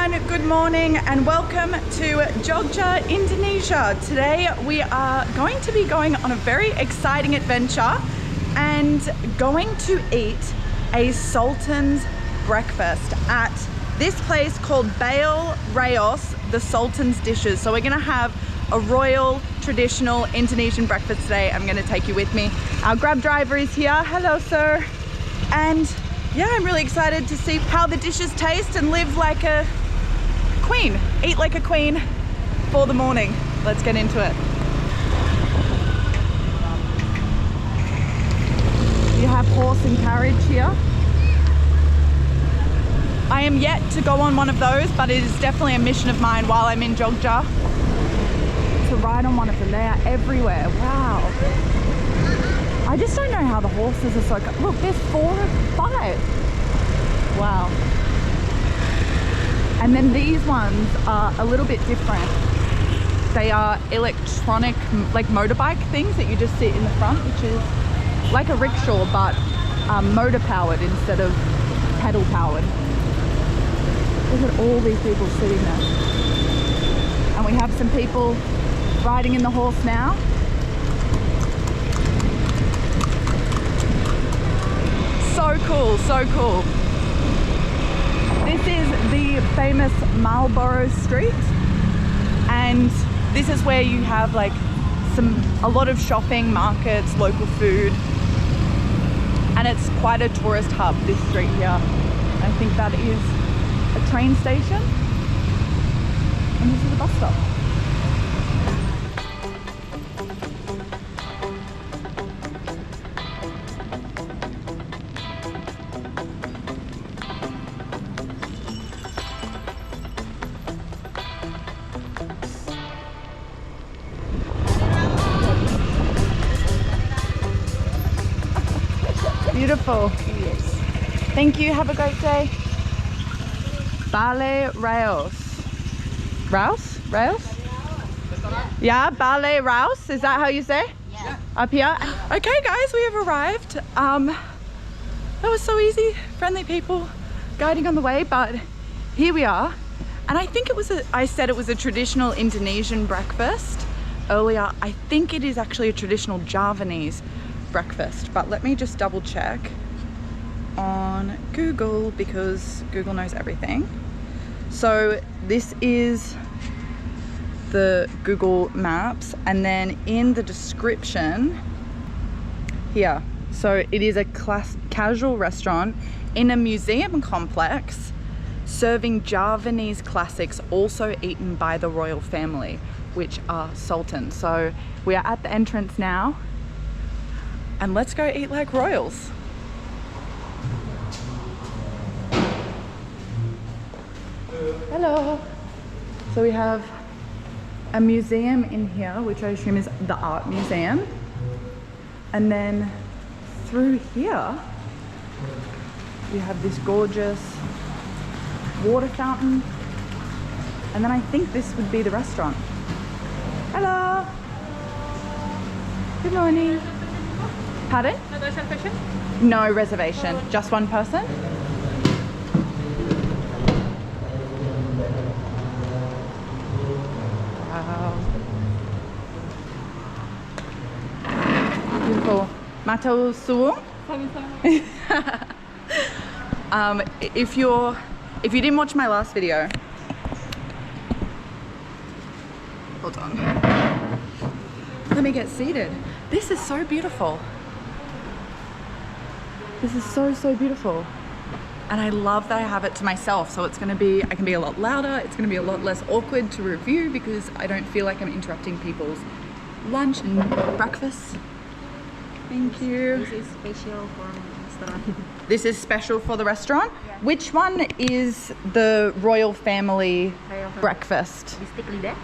everyone, good morning and welcome to Yogyakarta, Indonesia. Today we are going to be going on a very exciting adventure and going to eat a Sultan's breakfast at this place called Ryleigh, the Sultan's dishes. So we're gonna have a royal traditional Indonesian breakfast today. I'm gonna take you with me. Our Grab driver is here. Hello, sir. And yeah, I'm really excited to see how the dishes taste and live like a queen, eat like a queen for the morning. Let's get into it. You have horse and carriage here. I am yet to go on one of those, but it is definitely a mission of mine while I'm in Yogyakarta to ride on one of them. They are everywhere. Wow. I just don't know how the horses are so good. Look, there's 4 or 5. Wow. And then these ones are a little bit different. They are electronic, like motorbike things that you just sit in the front, which is like a rickshaw, but motor powered instead of pedal powered. Look at all these people sitting there. And we have some people riding in the horse now. So cool, so cool. This is the famous Marlborough Street, and this is where you have like a lot of shopping, markets, local food, and it's quite a tourist hub, this street here. I think that is a train station, and this is a bus stop. Beautiful. Yes. Thank you. Have a great day. Ballet Rails. Rouse? Rails? Yeah, Ballet Rouse. Is that how you say? Yeah. Up here? Okay, guys, we have arrived. That was so easy. Friendly people guiding on the way, but here we are. And I think I said it was a traditional Indonesian breakfast earlier. I think it is actually a traditional Javanese breakfast, but let me just double check on Google because Google knows everything. So this is the Google Maps, and then in the description here, so it is a casual restaurant in a museum complex serving Javanese classics also eaten by the royal family, which are Sultan. So we are at the entrance now, and let's go eat like royals. Hello. So we have a museum in here, which I assume is the art museum. And then through here, we have this gorgeous water fountain. And then I think this would be the restaurant. Hello. Good morning. Pardon? No reservation? No reservation. Just one person? Wow. Beautiful. Matau suwung? If you didn't watch my last video, hold on. Let me get seated. This is so beautiful. This is so, so beautiful. And I love that I have it to myself. So it's gonna be, I can be a lot louder. It's gonna be a lot less awkward to review because I don't feel like I'm interrupting people's lunch and breakfast. Thank you. This is special for the restaurant. This is special for the restaurant? Yeah. Which one is the royal family breakfast? Bistik lidah.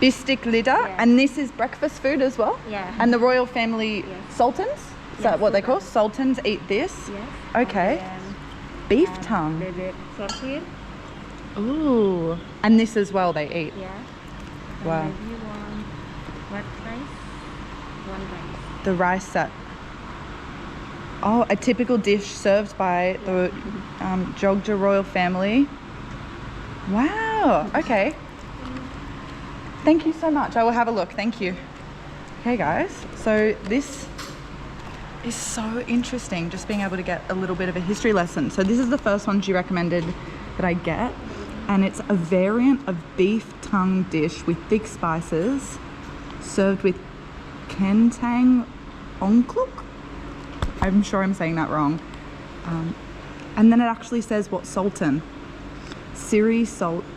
Bistik lidah, Yeah. and this is breakfast food as well? Yeah. And the royal family Sultans? Is that what they call? Sultan. Sultans eat this? Yes. Okay. Beef tongue. Bebek sorghum. Ooh. And this as well they eat? Yeah. Wow. And maybe one white rice, one rice. The rice set. Oh, a typical dish served by the Yogyakarta royal family. Wow, okay. Thank you so much. I will have a look, thank you. Okay guys, so this is so interesting, just being able to get a little bit of a history lesson. So this is the first one she recommended that I get, and it's a variant of beef tongue dish with thick spices, served with kentang ongkluk. I'm sure I'm saying that wrong. And then it actually says what Sultan. Siri Sultan.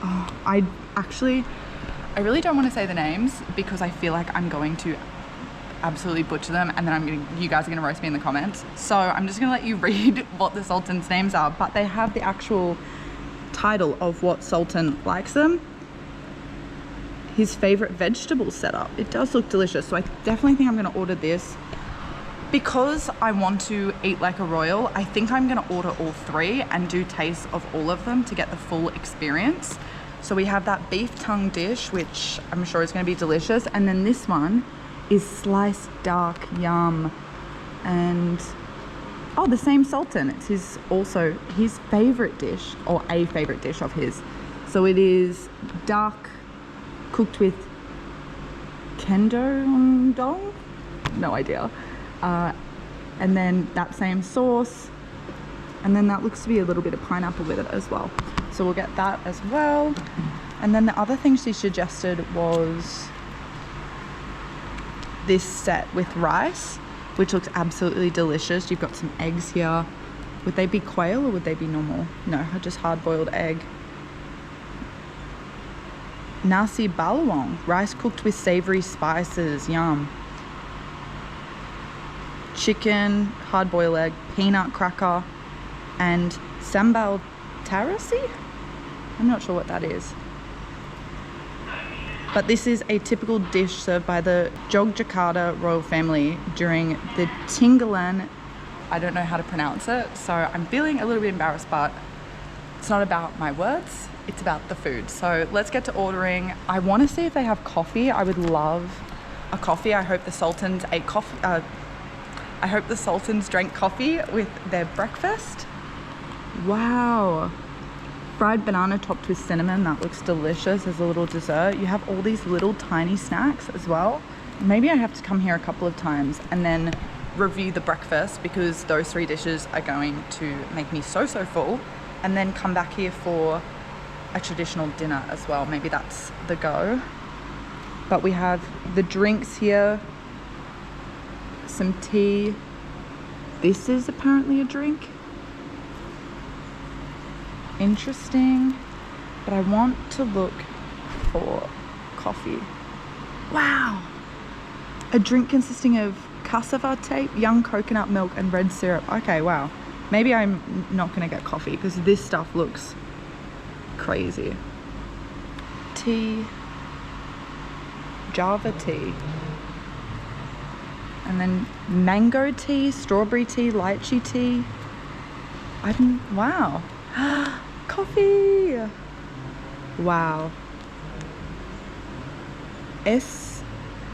Oh, I really don't want to say the names because I feel like I'm going to absolutely butcher them, and then you guys are gonna roast me in the comments. So I'm just gonna let you read what the Sultan's names are, but they have the actual title of what Sultan likes them. His favorite vegetable setup. It does look delicious, so I definitely think I'm gonna order this. Because I want to eat like a royal, I think I'm gonna order all three and do tastes of all of them to get the full experience. So we have that beef tongue dish, which I'm sure is gonna be delicious. And then this one is sliced dark yum. And, oh, the same Sultan. It's his favorite dish, or a favorite dish of his. So it is dark, cooked with kendo dong? No idea. And then that same sauce, and then that looks to be a little bit of pineapple with it as well, so we'll get that as well. And then the other thing she suggested was this set with rice, which looks absolutely delicious. You've got some eggs here. Would they be quail or would they be normal? No, just hard-boiled egg. Nasi balawong, rice cooked with savory spices, yum. Chicken, hard-boiled egg, peanut cracker, and sambal tarasi? I'm not sure what that is. But this is a typical dish served by the Yogyakarta royal family during the Tinggalan. I don't know how to pronounce it, so I'm feeling a little bit embarrassed, but it's not about my words, it's about the food. So let's get to ordering. I want to see if they have coffee. I would love a coffee. I hope the Sultans ate coffee. I hope the Sultans drank coffee with their breakfast. Wow. Fried banana topped with cinnamon. That looks delicious as a little dessert. You have all these little tiny snacks as well. Maybe I have to come here a couple of times and then review the breakfast, because those three dishes are going to make me so full, and then come back here for a traditional dinner as well. Maybe that's the go. But we have the drinks here. Some tea. This is apparently a drink. Interesting. But I want to look for coffee. Wow. A drink consisting of cassava tape, young coconut milk, and red syrup. Okay, wow. Maybe I'm not gonna get coffee because this stuff looks crazy. Tea. Java tea. And then mango tea, strawberry tea, lychee tea. Wow. Coffee. Wow.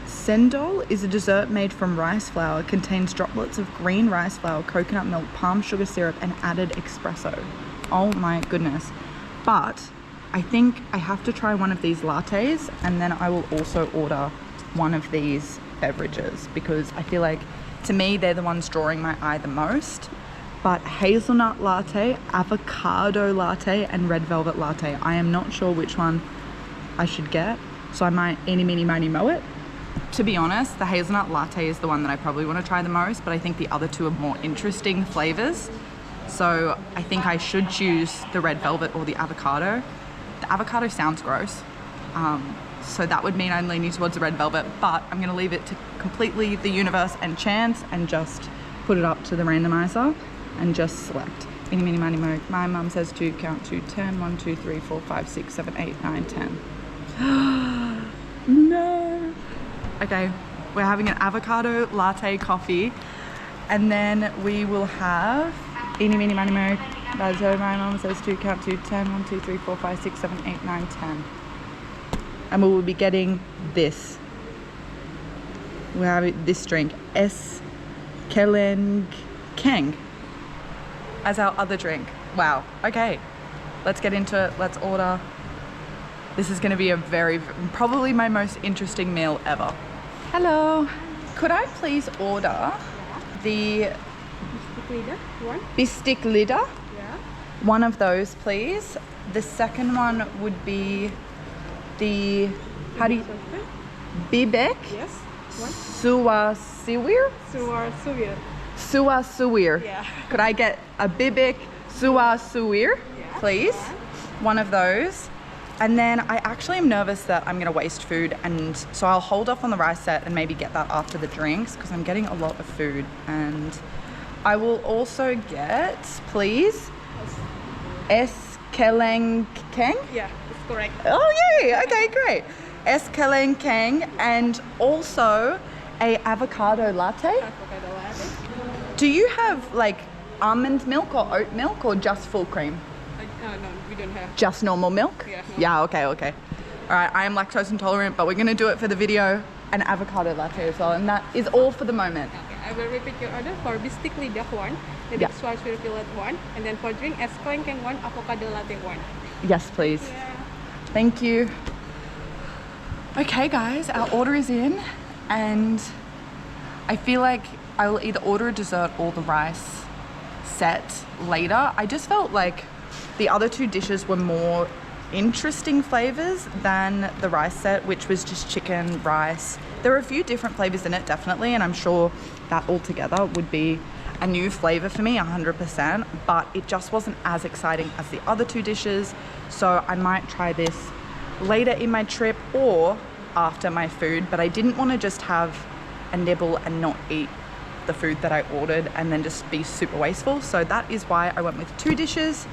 Sendol is a dessert made from rice flour. It contains droplets of green rice flour, coconut milk, palm sugar syrup, and added espresso. Oh my goodness. But I think I have to try one of these lattes, and then I will also order one of these beverages, because I feel like, to me, they're the ones drawing my eye the most. But hazelnut latte, avocado latte, and red velvet latte. I am not sure which one I should get, so I might eeny, meeny, miny, moe it. To be honest, the hazelnut latte is the one that I probably want to try the most, but I think the other two are more interesting flavors. So I think I should choose the red velvet or the avocado. The avocado sounds gross. So that would mean I'm leaning towards the red velvet, but I'm gonna leave it to completely the universe and chance and just put it up to the randomizer and just select. Eeny, meeny, miny, moe. My mum says to count to 10. 1, 2, 3, 4, 5, 6, 7, 8, 9, 10. No. Okay, we're having an avocado latte coffee, and then we will have eeny, meeny, miny, moe. So my mum says to count to 10. 1, 2, 3, 4, 5, 6, 7, 8, 9, 10. And we will be getting this. We're having this drink, Keleng Keng, as our other drink. Wow. Okay. Let's get into it. Let's order. This is going to be a probably my most interesting meal ever. Hello. Could I please order the bistik lidah? Yeah. One of those, please. The second one would be the, how do you, bibek? Yes. One. Suwa siwir? Suwa suwir. Yeah. Could I get a bibek suwa suwir, Yeah. please? One of those. And then I actually am nervous that I'm gonna waste food, and so I'll hold off on the rice set and maybe get that after the drinks because I'm getting a lot of food. And I will also get, please, es keleng keng? Yeah, that's correct. Oh yay, okay, great. Es keleng keng, and also a avocado latte. Avocado latte. Do you have like almond milk or oat milk or just full cream? No, we don't have. Just normal milk? Yeah. Yeah, okay. All right, I am lactose intolerant, but we're gonna do it for the video. An avocado latte as well, and that is all for the moment. Okay, I will repeat your order for bistik lidah one, the Yeah. next one will fillet one, and then for drink, es kelengkeng one, avocado latte one. Yes, please. Yeah. Thank you. Okay, guys, our order is in, and I feel like I will either order a dessert or the rice set later. I just felt like the other two dishes were more interesting flavors than the rice set, which was just chicken, rice. There were a few different flavors in it, definitely, and I'm sure that altogether would be a new flavor for me, 100%, but it just wasn't as exciting as the other two dishes. So I might try this later in my trip or after my food, but I didn't want to just have a nibble and not eat the food that I ordered and then just be super wasteful. So that is why I went with two dishes.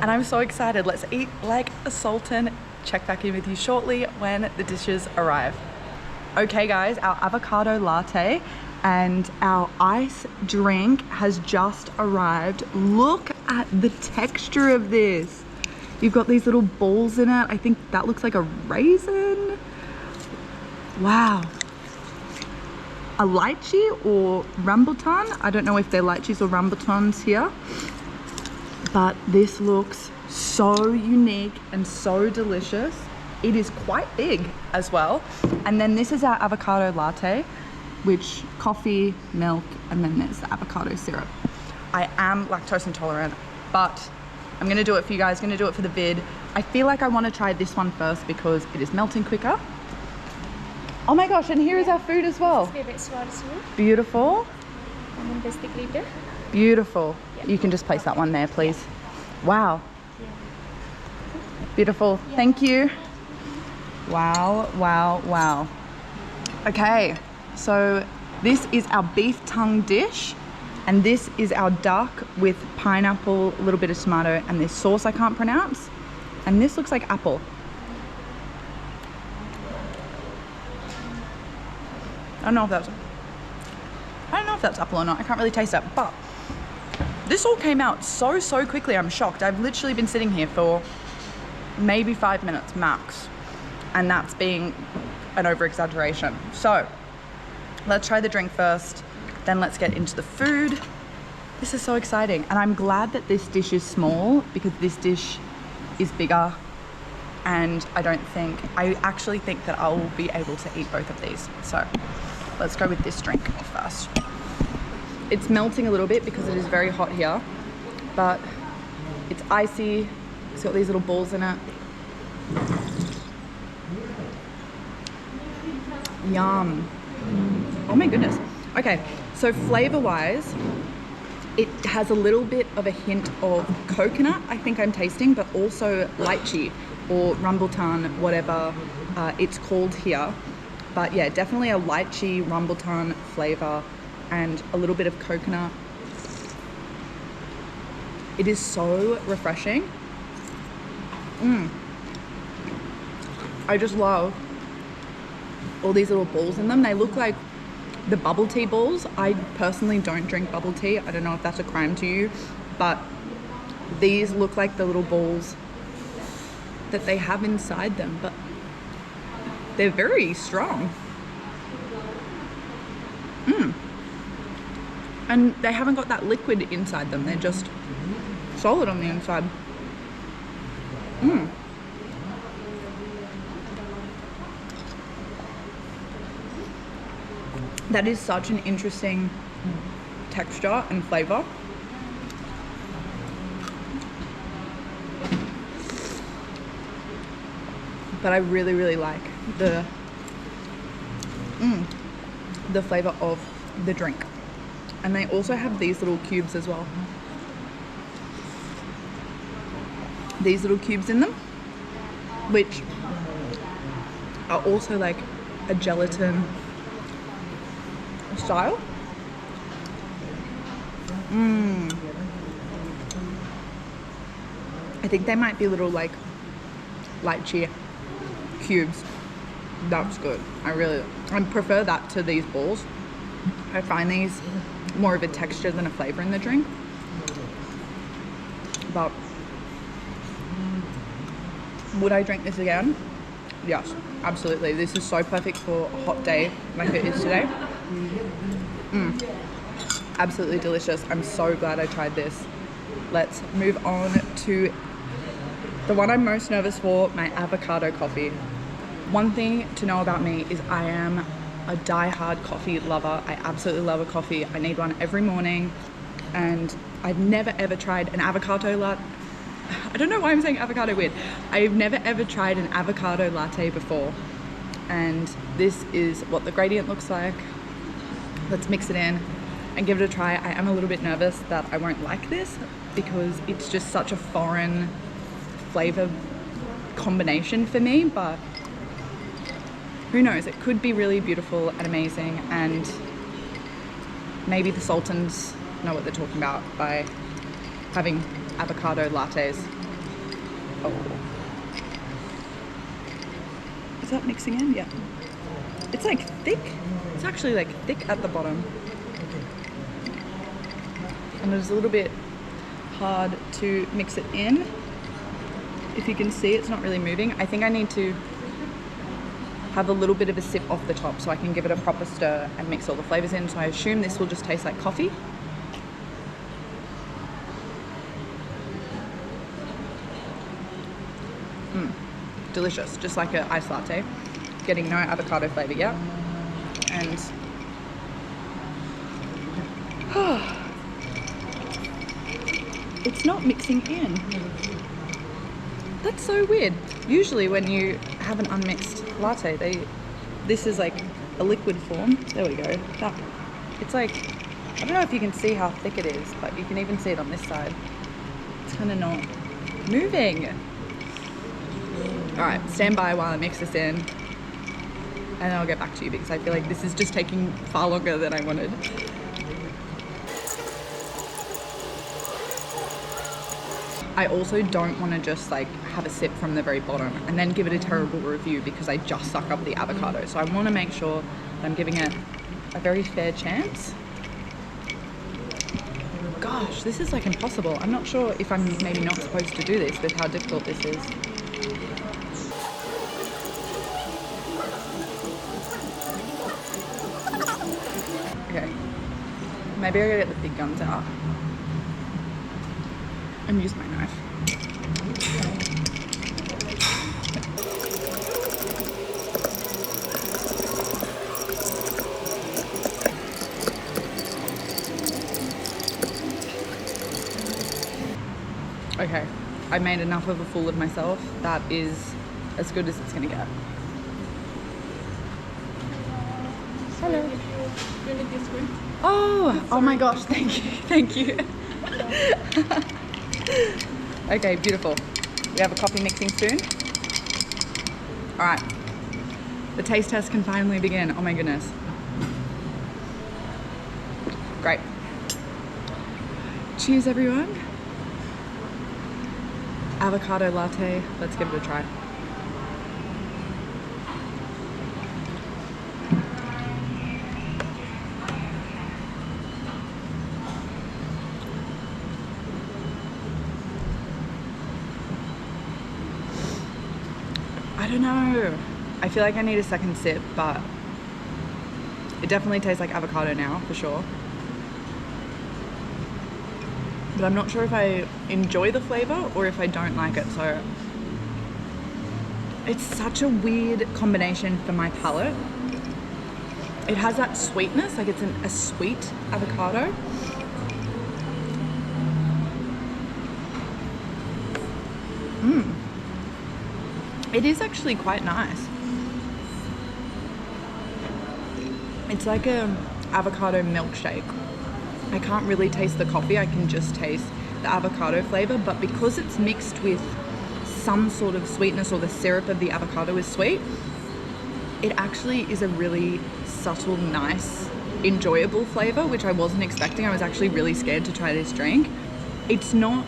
And I'm so excited. Let's eat like a sultan. Check back in with you shortly when the dishes arrive. Okay guys, our avocado latte and our ice drink has just arrived. Look at the texture of this. You've got these little balls in it. I think that looks like a raisin. Wow. A lychee or rambutan. I don't know if they're lychees or rambutans here, but this looks so unique and so delicious. It is quite big as well. And then this is our avocado latte, which coffee, milk, and then there's the avocado syrup. I am lactose intolerant, but I'm gonna do it for you guys, gonna do it for the vid. I feel like I wanna try this one first because it is melting quicker. Oh my gosh, and here is our food as well. Beautiful. And then bistik lidah. Beautiful. You can just place that one there, please. Wow. Beautiful. Thank you. Wow, wow, wow. Okay, so this is our beef tongue dish, and this is our duck with pineapple, a little bit of tomato, and this sauce I can't pronounce. And this looks like apple. I don't know if that's apple or not. I can't really taste it, but this all came out so quickly. I'm shocked. I've literally been sitting here for maybe 5 minutes max, and that's being an over-exaggeration. So let's try the drink first, then let's get into the food. This is so exciting, and I'm glad that this dish is small because this dish is bigger, and I actually think that I will be able to eat both of these. So let's go with this drink first. It's melting a little bit because it is very hot here, but it's icy. It's got these little balls in it. Yum. Oh my goodness. Okay, so flavor-wise, it has a little bit of a hint of coconut, I think I'm tasting, but also lychee or rambutan, whatever it's called here. But yeah, definitely a lychee rambutan flavor and a little bit of coconut. It is so refreshing. I just love all these little balls in them. They look like the bubble tea balls. I personally don't drink bubble tea. I don't know if that's a crime to you, but these look like the little balls that they have inside them, but they're very strong. And they haven't got that liquid inside them. They're just solid on the inside. That is such an interesting texture and flavor. But I really, really like the flavor of the drink. And they also have these little cubes as well. These little cubes in them, which are also like a gelatin style. I think they might be little like lychee cubes. That's good. I prefer that to these balls. I find these more of a texture than a flavor in the drink. But would I drink this again? Yes, absolutely. This is so perfect for a hot day like it is today. Absolutely delicious. I'm so glad I tried this. Let's move on to the one I'm most nervous for, my avocado coffee. One thing to know about me is I am a die-hard coffee lover. I absolutely love a coffee. I need one every morning, and I've never ever tried an avocado latte. I don't know why I'm saying avocado weird. I've never ever tried an avocado latte before, and this is what the gradient looks like. Let's mix it in and give it a try. I am a little bit nervous that I won't like this because it's just such a foreign flavor combination for me, but who knows, it could be really beautiful and amazing, and maybe the Sultans know what they're talking about by having avocado lattes. Oh. Is that mixing in? Yeah. It's like thick. It's actually like thick at the bottom. And it's a little bit hard to mix it in. If you can see, it's not really moving. I think I need to have a little bit of a sip off the top so I can give it a proper stir and mix all the flavors in. So I assume this will just taste like coffee. Delicious, just like an iced latte. Getting no avocado flavor yet. And it's not mixing in. That's so weird. Usually when you have an unmixed latte, this is like a liquid form. There we go. It's like, I don't know if you can see how thick it is, but you can even see it on this side. It's kind of not moving. All right, stand by while I mix this in, and then I'll get back to you because I feel like this is just taking far longer than I wanted. I also don't want to just like have a sip from the very bottom and then give it a terrible review because I just suck up the avocado. So I want to make sure that I'm giving it a very fair chance. Gosh, this is like impossible. I'm not sure if I'm maybe not supposed to do this with how difficult this is. Okay, maybe I gotta get the big guns out and use my knife. Okay, I made enough of a fool of myself. That is as good as it's gonna get. Hello. Oh my gosh, thank you. Okay, beautiful. We have a coffee mixing spoon. All right, the taste test can finally begin. Oh my goodness. Great. Cheers, everyone. Avocado latte, let's give it a try. I don't know. I feel like I need a second sip, but it definitely tastes like avocado now, for sure. but I'm not sure if I enjoy the flavor or if I don't like it. So it's such a weird combination for my palate. It has that sweetness, like it's a sweet avocado. It is actually quite nice. It's like a avocado milkshake. I can't really taste the coffee, I can just taste the avocado flavor, but because it's mixed with some sort of sweetness, or the syrup of the avocado is sweet, it actually is a really subtle, nice, enjoyable flavor, which I wasn't expecting. I was actually really scared to try this drink. It's not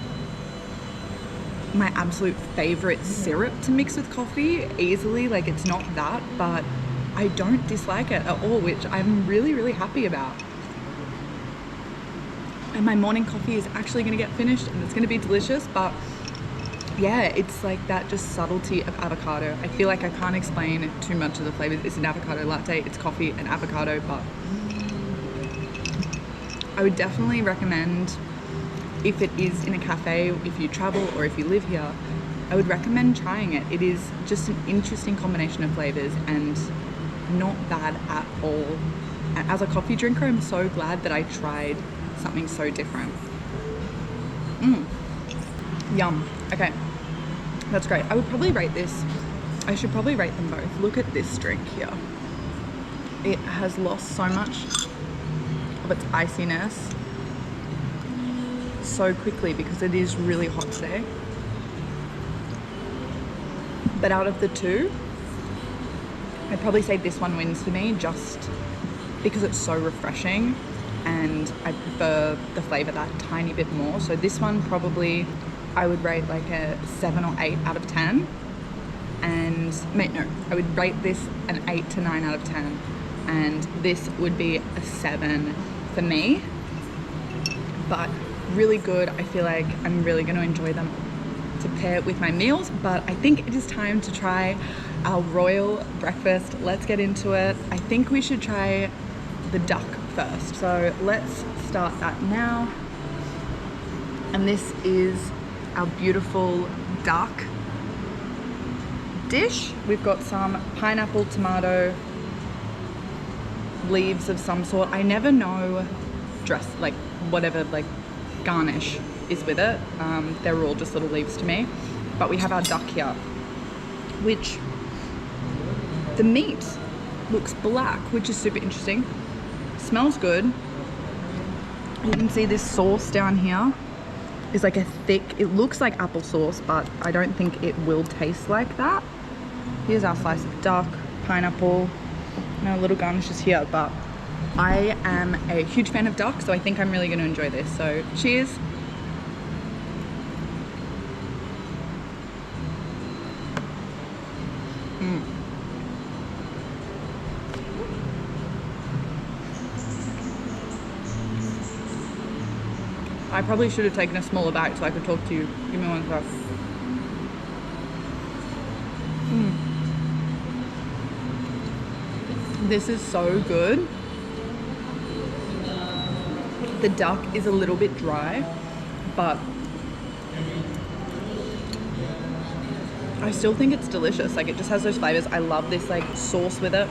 my absolute favorite syrup to mix with coffee easily, like it's not that, but I don't dislike it at all, which I'm really, really happy about. And my morning coffee is actually going to get finished and it's going to be delicious, but yeah, it's like that just subtlety of avocado. I feel like I can't explain too much of the flavors. It's an avocado latte, it's coffee and avocado, but I would definitely recommend, if it is in a cafe, if you travel or if you live here, I would recommend trying it. It is just an interesting combination of flavors and not bad at all. And as a coffee drinker, I'm so glad that I tried something so different. Yum. Okay, that's great. I would probably rate this, I should probably rate them both. Look at this drink here. It has lost so much of its iciness so quickly because it is really hot today. But out of the two, I'd probably say this one wins for me just because it's so refreshing and I prefer the flavor that tiny bit more. So this one probably I would rate like a 7 or 8 out of 10. And no, I would rate this an 8 to 9 out of 10. And this would be a 7 for me. But really good. I feel like I'm really going to enjoy them to pair with my meals, but I think it is time to try our royal breakfast. Let's get into it. I think we should try the duck first. So let's start that now. And this is our beautiful duck dish. We've got some pineapple, tomato, leaves of some sort. I never know like whatever like garnish is with it. They're all just little leaves to me. But we have our duck here, which the meat looks black, which is super interesting. Smells good. You can see this sauce down here is like a thick, it looks like applesauce, but I don't think it will taste like that. Here's our slice of duck, pineapple, and our little garnishes here, but I am a huge fan of duck, so I think I'm really going to enjoy this. So cheers. I probably should have taken a smaller bite so I could talk to you. Give me one sec. This is so good. The duck is a little bit dry, but I still think it's delicious. Like, it just has those flavors. I love this like sauce with it.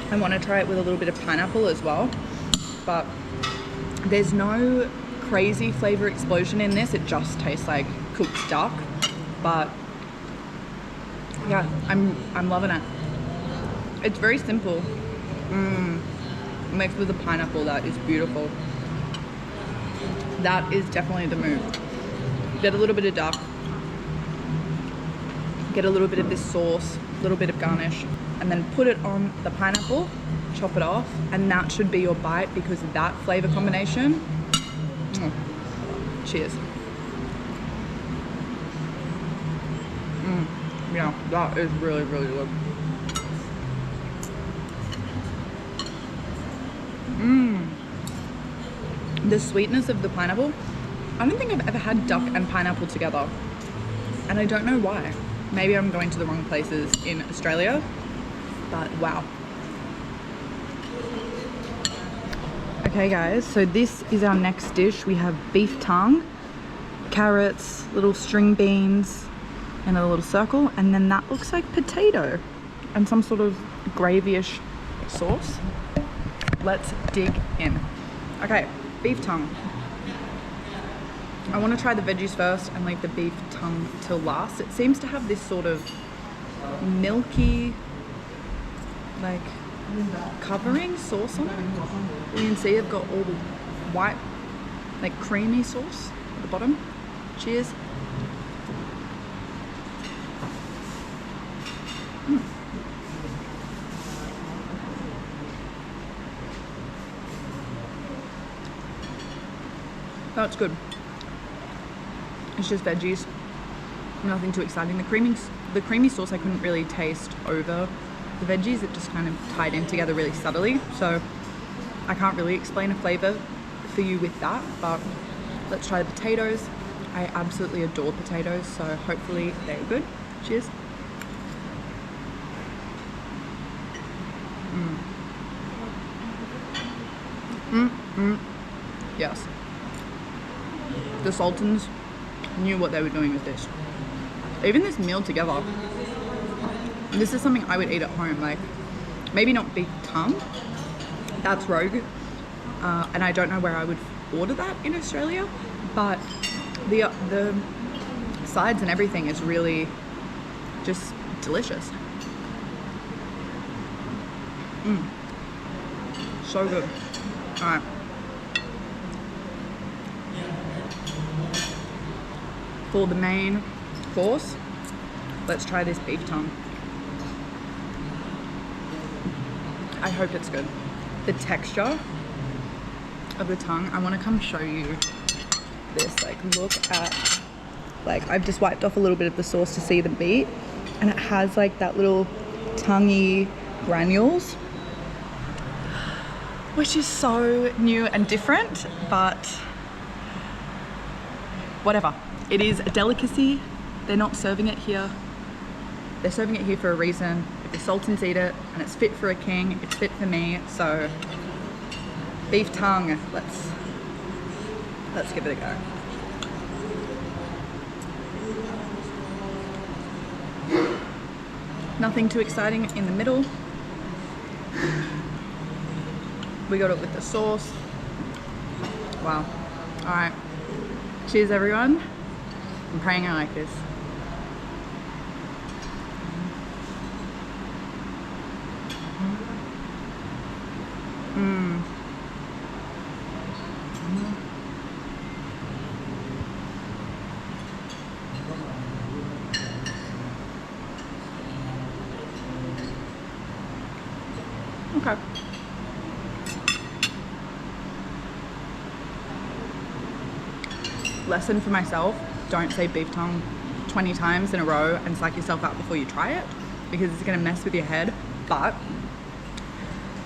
I want to try it with a little bit of pineapple as well, but there's no crazy flavor explosion in this. It just tastes like cooked duck, but yeah, I'm loving it. It's very simple. Mixed with the pineapple, that is beautiful. That is definitely the move. Get a little bit of duck, get a little bit of this sauce, a little bit of garnish, and then put it on the pineapple, chop it off, and that should be your bite, because that flavor combination, cheers. Yeah, that is really, really good. The sweetness of the pineapple. I don't think I've ever had duck and pineapple together, and I don't know why. Maybe I'm going to the wrong places in Australia, but wow. Okay guys, so this is our next dish. We have beef tongue, carrots, little string beans in a little circle, and then that looks like potato and some sort of gravyish sauce. Let's dig in. Okay, beef tongue. I want to try the veggies first and leave the beef tongue till last. It seems to have this sort of milky, like, covering sauce on it. You can see I've got all the white, like, creamy sauce at the bottom. Cheers. That's good. It's just veggies, nothing too exciting. The creamy sauce I couldn't really taste over the veggies. It just kind of tied in together really subtly. So I can't really explain a flavor for you with that, but let's try the potatoes. I absolutely adore potatoes, so hopefully they're good. Cheers. Yes. The Sultans knew what they were doing with this. Even this meal together, this is something I would eat at home. Like, maybe not beef tongue, that's rogue, and I don't know where I would order that in Australia, but the sides and everything is really just delicious. So good. All right. For the main course, let's try this beef tongue. I hope it's good. The texture of the tongue, I want to come show you this. Like, look at, like, I've just wiped off a little bit of the sauce to see the meat, and it has like that little tonguey granules, which is so new and different, but whatever. It is a delicacy. They're not serving it here. They're serving it here for a reason. If the Sultans eat it and it's fit for a king, it's fit for me. So beef tongue, let's give it a go. Nothing too exciting in the middle. We got it with the sauce. Wow. All right. Cheers, everyone. I'm praying I like this. Okay. Lesson for myself, don't say beef tongue 20 times in a row and psych yourself out before you try it, because it's gonna mess with your head. But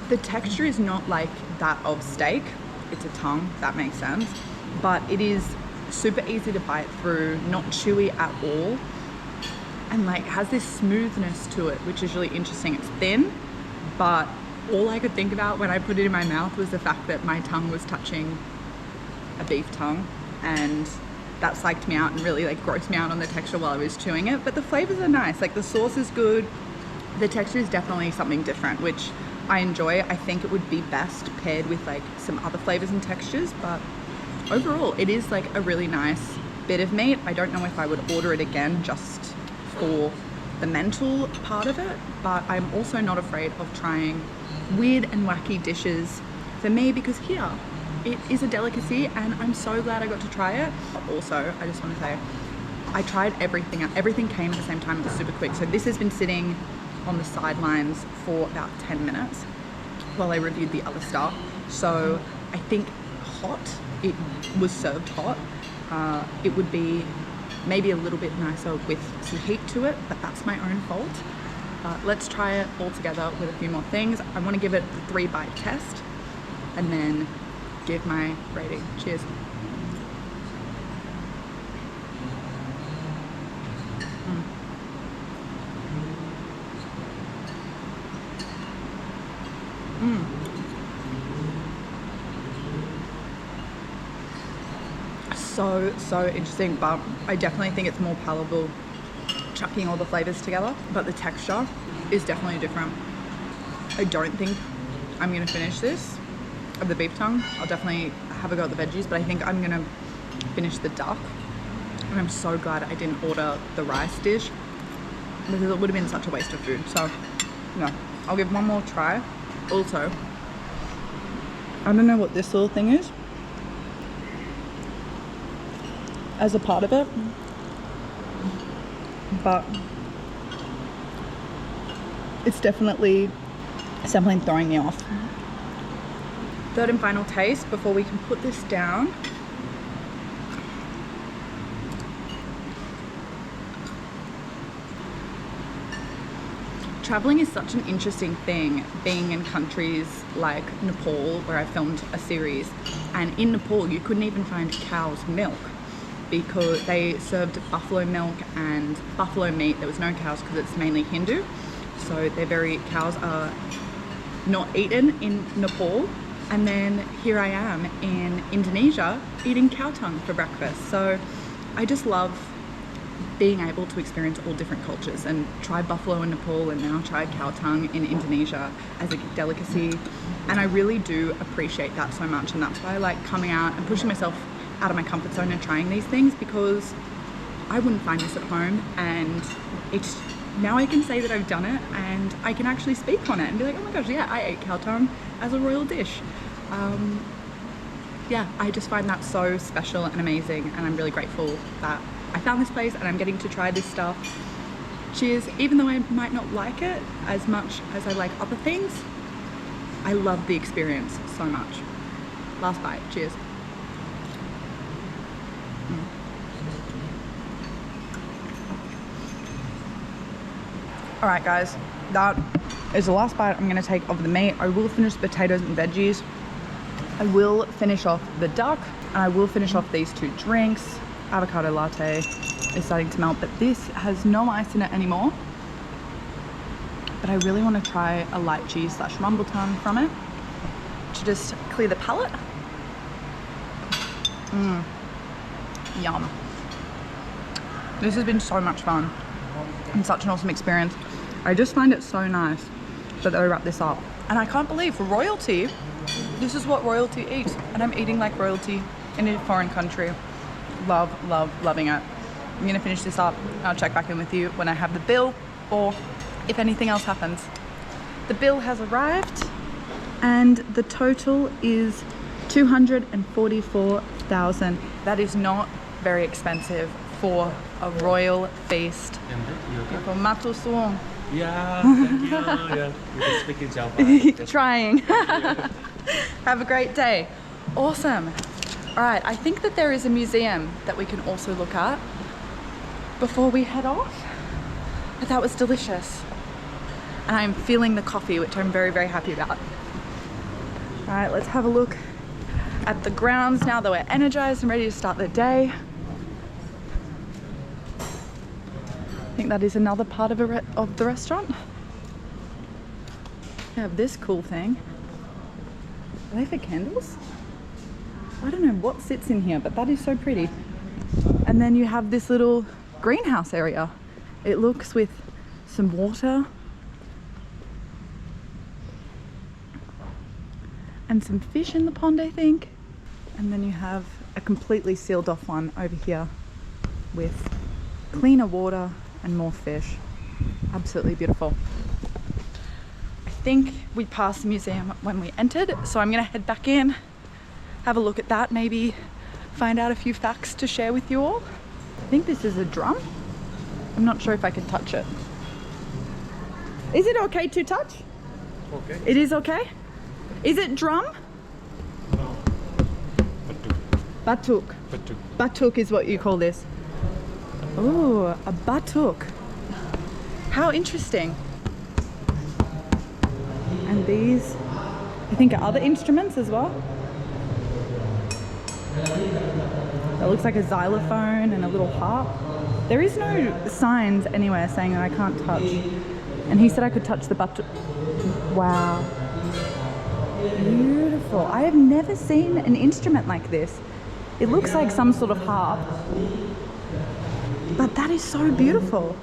the texture is not like that of steak. It's a tongue, that makes sense. But it is super easy to bite through, not chewy at all, and like has this smoothness to it, which is really interesting. It's thin, but all I could think about when I put it in my mouth was the fact that my tongue was touching a beef tongue, and that psyched me out and really like grossed me out on the texture while I was chewing it. But the flavors are nice. Like, the sauce is good. The texture is definitely something different, which I enjoy. I think it would be best paired with like some other flavors and textures, but overall it is like a really nice bit of meat. I don't know if I would order it again just for the mental part of it, but I'm also not afraid of trying weird and wacky dishes for me, because here it is a delicacy and I'm so glad I got to try it. Also, I just want to say I tried everything. Everything came at the same time. It was super quick. So this has been sitting on the sidelines for about 10 minutes while I reviewed the other stuff. So I think hot, it was served hot. It would be maybe a little bit nicer with some heat to it, but that's my own fault. Let's try it all together with a few more things. I want to give it the 3-bite test and then give my rating. Cheers. so interesting, but I definitely think it's more palatable chucking all the flavors together, but the texture is definitely different. I don't think I'm gonna finish this of the beef tongue. I'll definitely have a go at the veggies, but I think I'm gonna finish the duck. And I'm so glad I didn't order the rice dish because it would have been such a waste of food. So no, I'll give one more try. Also, I don't know what this little thing is as a part of it, but it's definitely something throwing me off. Third and final taste before we can put this down. Traveling is such an interesting thing, being in countries like Nepal, where I filmed a series, and in Nepal you couldn't even find cow's milk because they served buffalo milk and buffalo meat. There was no cows because it's mainly Hindu, so cows are not eaten in Nepal. And then here I am in Indonesia eating cow tongue for breakfast. So I just love being able to experience all different cultures and try buffalo in Nepal and now try cow tongue in Indonesia as a delicacy. And I really do appreciate that so much, and that's why I like coming out and pushing myself out of my comfort zone and trying these things, because I wouldn't find this at home, and it's now I can say that I've done it and I can actually speak on it and be like, oh my gosh, yeah, I ate cow tongue as a royal dish. Yeah, I just find that so special and amazing, and I'm really grateful that I found this place and I'm getting to try this stuff. Cheers. Even though I might not like it as much as I like other things, I love the experience so much. Last bite. Cheers. All right, guys, that is the last bite I'm gonna take of the meat. I will finish the potatoes and veggies. I will finish off the duck, and I will finish off these two drinks. Avocado latte is starting to melt, but this has no ice in it anymore. But I really want to try a light cheese / rumbleton from it to just clear the palate. Yum. This has been so much fun and such an awesome experience. I just find it so nice that they wrap this up. And I can't believe royalty, this is what royalty eats, and I'm eating like royalty in a foreign country. Loving it. I'm gonna finish this up. I'll check back in with you when I have the bill, or if anything else happens. The bill has arrived and the total is 244,000. That is not very expensive for a royal feast. For Matu Suong. Yeah, thank you. Yeah, we can speak in Java. Trying. Have a great day. Awesome. All right, I think that there is a museum that we can also look at before we head off. But that was delicious. And I'm feeling the coffee, which I'm very happy about. All right, let's have a look at the grounds now that we're energized and ready to start the day. I think that is another part of the restaurant. We have this cool thing. Are they for candles? I don't know what sits in here, but that is so pretty. And then you have this little greenhouse area. It looks with some water and some fish in the pond, I think. And then you have a completely sealed off one over here with cleaner water and more fish. Absolutely beautiful. I think we passed the museum when we entered, so I'm gonna head back in, have a look at that, maybe find out a few facts to share with you all. I think this is a drum. I'm not sure if I can touch it. Is it okay to touch? Okay. It is okay? Is it drum? No. Batuk. Batuk. Batuk is what you call this. Oh, a batuk. How interesting. And these, I think, are other instruments as well. That looks like a xylophone and a little harp. There is no signs anywhere saying that I can't touch. And he said I could touch the batuk. Wow. Beautiful. I have never seen an instrument like this It looks like some sort of harp, but that is so beautiful.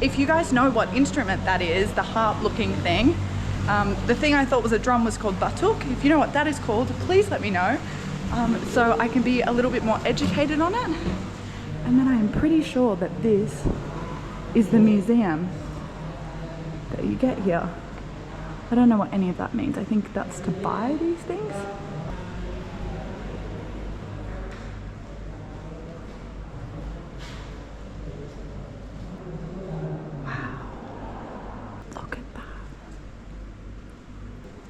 If you guys know what instrument that is, the harp looking thing, the thing I thought was a drum was called batuk. If you know what that is called, please let me know, so I can be a little bit more educated on it. And then I am pretty sure that this is the museum that you get here. I don't know what any of that means. I think that's to buy these things. Wow. Look at that.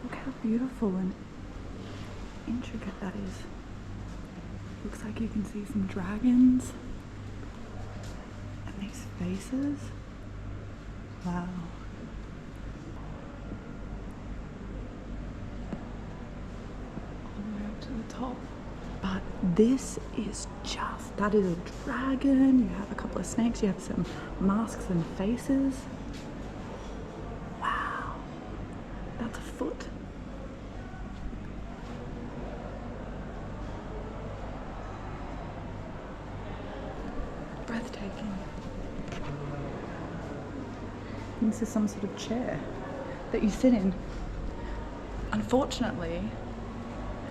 Look how beautiful and intricate that is. Looks like you can see some dragons and these faces. Wow. All the way up to the top. But this is just, that is a dragon. You have a couple of snakes, you have some masks and faces. Wow. That's a foot. Breathtaking. This is some sort of chair that you sit in. Unfortunately,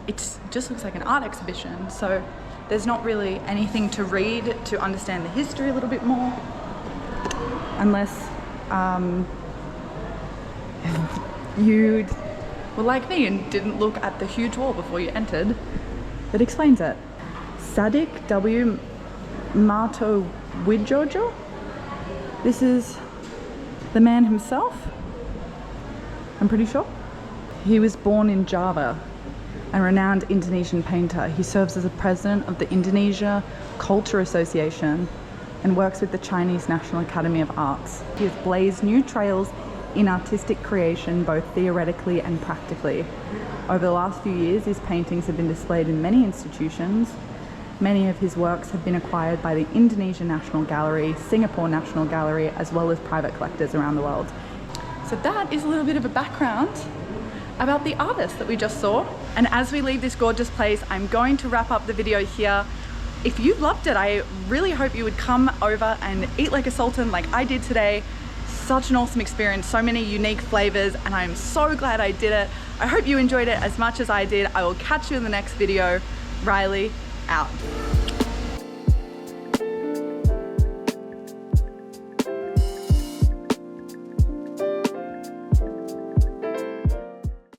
it just looks like an art exhibition, so there's not really anything to read to understand the history a little bit more, unless you were like me and didn't look at the huge wall before you entered that explains it. Sadik W. Marto Widjojo. This is the man himself, I'm pretty sure. He was born in Java, a renowned Indonesian painter. He serves as the president of the Indonesia Culture Association and works with the Chinese National Academy of Arts. He has blazed new trails in artistic creation, both theoretically and practically. Over the last few years, his paintings have been displayed in many institutions. Many of his works have been acquired by the Indonesia National Gallery, Singapore National Gallery, as well as private collectors around the world. So that is a little bit of a background about the artist that we just saw. And as we leave this gorgeous place, I'm going to wrap up the video here. If you loved it, I really hope you would come over and eat like a sultan like I did today. Such an awesome experience, so many unique flavors, and I'm so glad I did it. I hope you enjoyed it as much as I did. I will catch you in the next video. Ryleigh out.